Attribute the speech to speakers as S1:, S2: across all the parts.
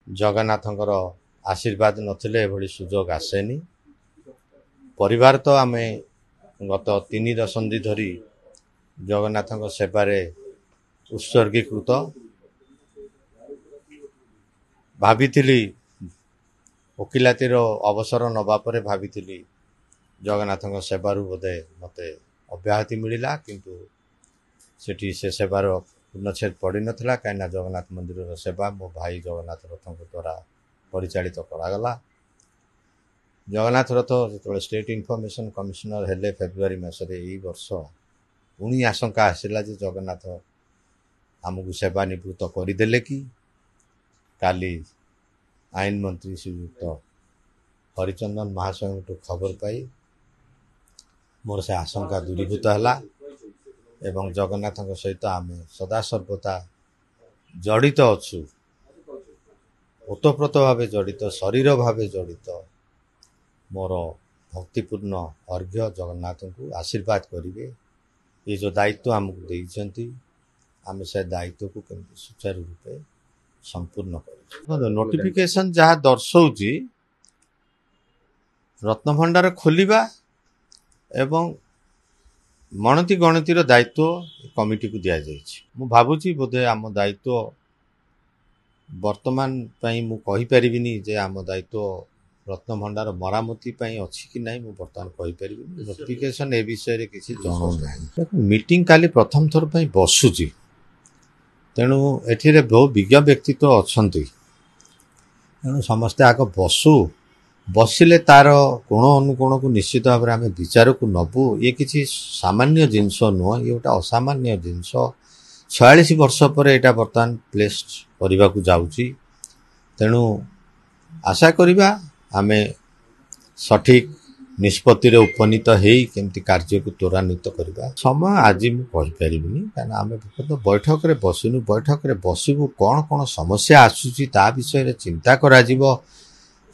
S1: जगन्नाथंकर आशीर्वाद नथिले एभली सुजोग आसेनी। परिवार तो आमे गत 3 दशंधि धरी जगन्नाथंक सेवारे उत्सर्गीकृत। भाविथिली वकिलातीर अवसर नबा परे भाविथिली जगन्नाथंक सेवारु बोधे मते अब्याहति मिलिला, किंतु सेठी से सेवार पूर्णछेद पड़ी नथिला। कहीं जगन्नाथ मंदिर सेवा मो भाई जगन्नाथ रथों द्वारा परिचालित करागला। जगन्नाथ रथ जो स्टेट इनफॉरमेशन कमिशनर हेले फेब्रुआरी मासरे यही वर्ष पुणी आशंका आसला जे जगन्नाथ आमको सेवा निवृत्त करदेले कि। काली आईन मंत्री श्रीयुक्त हरिचंदन महाशय खबर पाई मोर से आशंका दूरीभूत है एवं जगन्नाथ सहित आम सदा सर्वदा जड़ित अच्छु, ओतप्रोत भाव जड़ित, शरीर भाव जड़ित। मोर भक्तिपूर्ण अर्घ्य जगन्नाथ को आशीर्वाद करेंगे। ये जो दायित्व आमको देइछंती आम से दायित्व को केमती सुचारू रूपे संपूर्ण कर। नोटिफिकेशन जहाँ दर्शाऊँची रत्नभंडार खोलिबा एवं मणति गणतिर दायित्व कमिटी को दिया जाइछि। मु भाबुची बोधे आम दायित्व वर्तमान पई मु कहि परिबिनी जे आम दायित्व रत्नभंडार मरामती पई अछि कि नहीं मु वर्तमान कहि परिबिनी। नोटिफिकेशन ए विषय रे किछि जणौ नाही। मीटिंग काली प्रथम थर पई बसुची, तेणु एथिरे बहु विज्ञ व्यक्तित्व अछंती। तेणु समस्ते आग बसु, बसिले तार कोण अनुकोण को निश्चित भाव में विचार को नबु। ये किसी सामान्य जिनस नुह, ये गोटे असामान्य जिनस। 46 वर्ष पर यहाँ बर्तमान प्लेस करने को जाऊँगी। तेणु आशा करिबा आमे सठिक निष्पत्ति रे उपनीत हेई केमती कार्य को त्वरान्वित करबा। समय आज मु कहि परिबिनी, कारण आमे बैठक रे बसिनु। बैठक रे बसिबु कोन कोन समस्या आसुची ता विषय रे चिंता करा जिवो।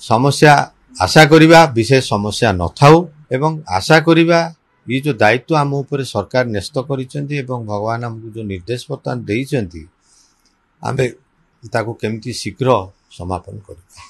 S1: समस्या आशा करिबा विशेष समस्या न थाउ एवं आशा करिबा ये जो दायित्व आम ऊपर सरकार न्यस्त करिसेंती एवं भगवान हमको जो निर्देश बर्तमान देइसेंती आमे ताको केमती शीघ्र समापन करिबा।